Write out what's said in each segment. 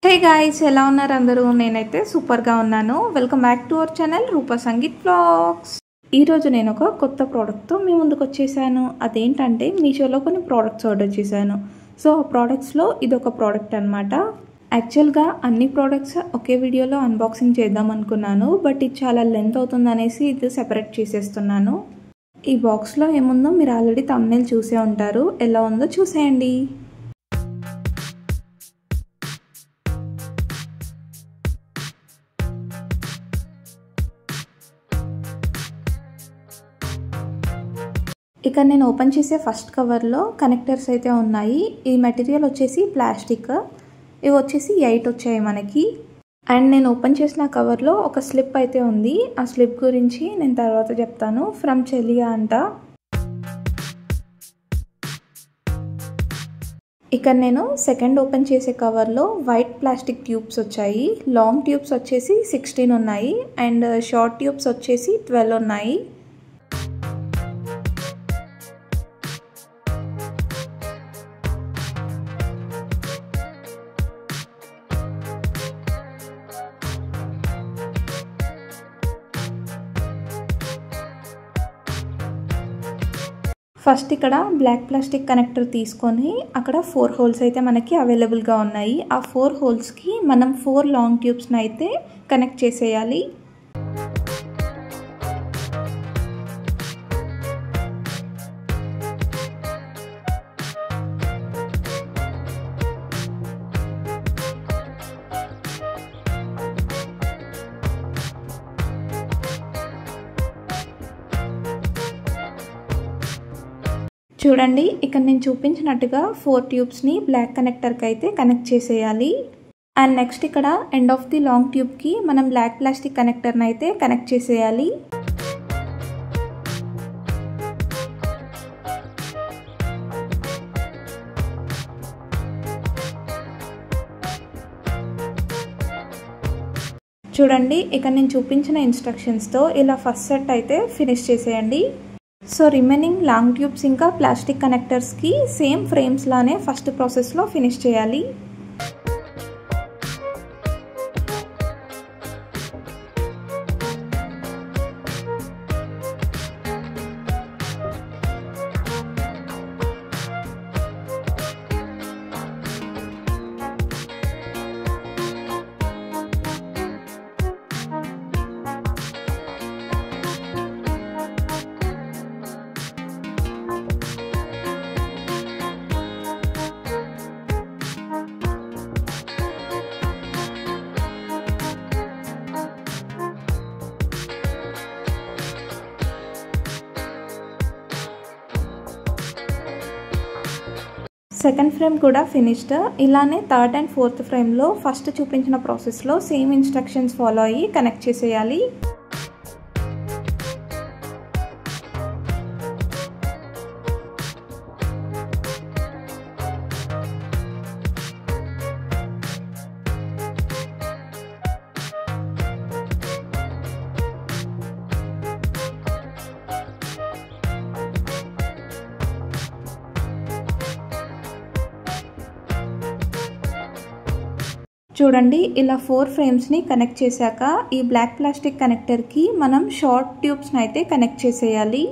Hey guys, ఎలా ఉన్నారు అందరూ? నేనైతే సూపర్గా ఉన్నాను. Welcome back to our channel Rupa Sangeet vlogs. ఈరోజు నేను ఒక కొత్త ప్రోడక్ట్తో మీ ముందుకు వచ్చేసాను. అదేంటంటే మీషోలో కొన్ని ప్రోడక్ట్స్ ఆర్డర్ చేశాను. సో ఆ ప్రోడక్ట్స్లో ఇదొక ప్రోడక్ట్ అనమాట. యాక్చువల్గా అన్ని ప్రోడక్ట్స్ ఒకే వీడియోలో అన్బాక్సింగ్ చేద్దాం అనుకున్నాను, బట్ ఇది చాలా లెంత్ అవుతుంది అనేసి ఇది సెపరేట్ చేసేస్తున్నాను. ఈ బాక్స్లో ఏముందో మీరు ఆల్రెడీ థంబ్నెయిల్ చూసే ఉంటారు. ఎలా ఉందో చూసేయండి. ఇక్కడ నేను ఓపెన్ చేసే ఫస్ట్ కవర్లో కనెక్టర్స్ అయితే ఉన్నాయి. ఈ మెటీరియల్ వచ్చేసి ప్లాస్టిక్, ఇవి వచ్చేసి 8 వచ్చాయి మనకి. అండ్ నేను ఓపెన్ చేసిన కవర్లో ఒక స్లిప్ అయితే ఉంది. ఆ స్లిప్ గురించి నేను తర్వాత చెప్తాను. ఫ్రమ్ చెలియా అంట. ఇక్కడ నేను సెకండ్ ఓపెన్ చేసే కవర్లో వైట్ ప్లాస్టిక్ ట్యూబ్స్ వచ్చాయి. లాంగ్ ట్యూబ్స్ వచ్చేసి 16 ఉన్నాయి అండ్ షార్ట్ ట్యూబ్స్ వచ్చేసి 12 ఉన్నాయి. ఫస్ట్ ఇక్కడ బ్లాక్ ప్లాస్టిక్ కనెక్టర్ తీసుకొని అక్కడ 4 హోల్స్ అయితే మనకి అవైలబుల్గా ఉన్నాయి. ఆ 4 హోల్స్కి మనం 4 లాంగ్ ట్యూబ్స్ని అయితే కనెక్ట్ చేసేయాలి. చూడండి, ఇక్కడ నేను చూపించినట్టుగా 4 ట్యూబ్స్ని బ్లాక్ కనెక్టర్కి అయితే కనెక్ట్ చేసేయాలి. అండ్ నెక్స్ట్ ఇక్కడ ఎండ్ ఆఫ్ ది లాంగ్ ట్యూబ్కి మనం బ్లాక్ ప్లాస్టిక్ కనెక్టర్ని అయితే కనెక్ట్ చేసేయాలి. చూడండి, ఇక్కడ నేను చూపించిన ఇన్స్ట్రక్షన్స్తో ఇలా ఫస్ట్ సెట్ అయితే ఫినిష్ చేసేయండి. సో రిమైనింగ్ లాంగ్ ట్యూబ్స్ ఇంకా ప్లాస్టిక్ కనెక్టర్స్కి సేమ్ ఫ్రేమ్స్ లానే ఫస్ట్ ప్రాసెస్లో ఫినిష్ చేయాలి. సెకండ్ ఫ్రేమ్ కూడా ఫినిష్డ్. ఇలానే థర్డ్ అండ్ ఫోర్త్ ఫ్రేమ్లో ఫస్ట్ చూపించిన ప్రాసెస్లో సేమ్ ఇన్స్ట్రక్షన్స్ ఫాలో అయ్యి కనెక్ట్ చేసేయాలి. చూడండి, ఇలా 4 ఫ్రేమ్స్ని కనెక్ట్ చేశాక ఈ బ్లాక్ ప్లాస్టిక్ కనెక్టర్కి మనం షార్ట్ ట్యూబ్స్ని అయితే కనెక్ట్ చేసేయాలి.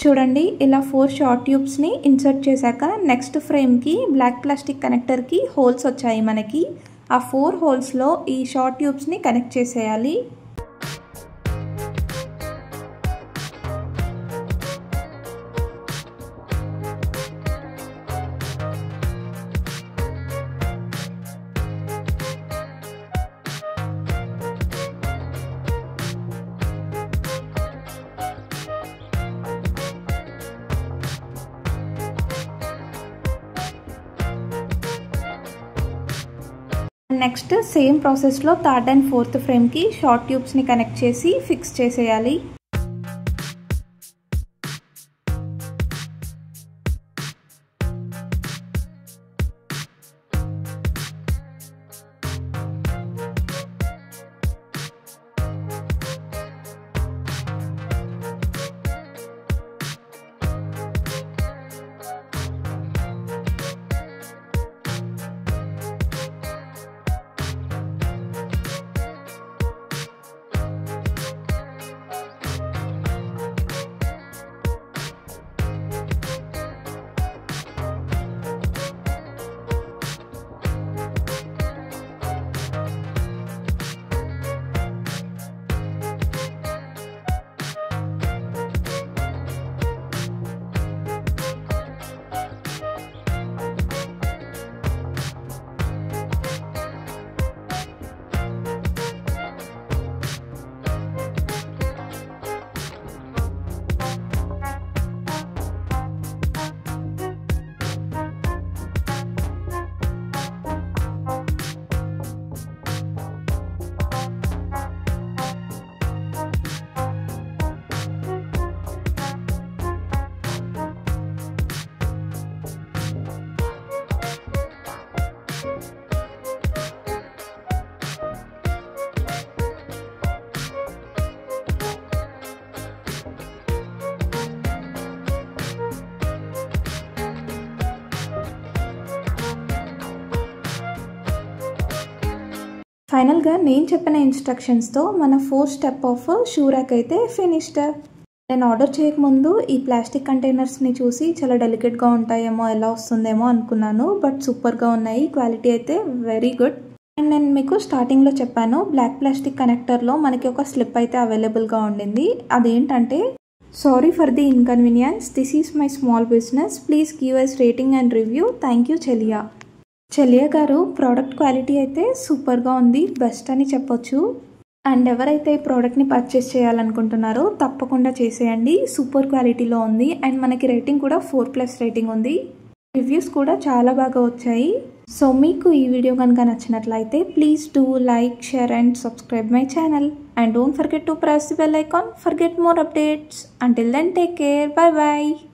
చూడండి, ఇలా 4 షార్ట్ ట్యూబ్స్ని ఇన్సర్ట్ చేశాక నెక్స్ట్ ఫ్రేమ్కి బ్లాక్ ప్లాస్టిక్ కనెక్టర్కి హోల్స్ వచ్చాయి మనకి. ఆ 4 హోల్స్లో ఈ షార్ట్ ట్యూబ్స్ని కనెక్ట్ చేసేయాలి. నెక్స్ట్ సేమ్ ప్రాసెస్లో థర్డ్ అండ్ ఫోర్త్ ఫ్రేమ్కి షార్ట్ ట్యూబ్స్ని కనెక్ట్ చేసి ఫిక్స్ చేసేయాలి. ఫైనల్గా నేను చెప్పిన ఇన్స్ట్రక్షన్స్తో మన 4th step of shoe rack అయితే ఫినిష్డ్. నేను ఆర్డర్ చేయకముందు ఈ ప్లాస్టిక్ కంటైనర్స్ని చూసి చాలా డెలికేట్గా ఉంటాయేమో, ఎలా వస్తుందేమో అనుకున్నాను. బట్ సూపర్గా ఉన్నాయి, క్వాలిటీ అయితే వెరీ గుడ్. అండ్ నేను మీకు స్టార్టింగ్లో చెప్పాను, బ్లాక్ ప్లాస్టిక్ కనెక్టర్లో మనకి ఒక స్లిప్ అయితే అవైలబుల్గా ఉండింది. అదేంటంటే, sorry for the inconvenience, this is my small business, please give us rating and review, thank you చెలియా. చెలియా గారు ప్రోడక్ట్ క్వాలిటీ అయితే సూపర్గా ఉంది, బెస్ట్ అని చెప్పొచ్చు. అండ్ ఎవరైతే ఈ ప్రోడక్ట్ని పర్చేస్ చేయాలనుకుంటున్నారో తప్పకుండా చేసేయండి, సూపర్ క్వాలిటీలో ఉంది. అండ్ మనకి రేటింగ్ కూడా 4+ రేటింగ్ ఉంది, రివ్యూస్ కూడా చాలా బాగా వచ్చాయి. సో మీకు ఈ వీడియో కనుక నచ్చినట్లయితే please do like, share and subscribe my channel. And don't forget to press the bell icon for get more updates. Until then, take care. Bye bye.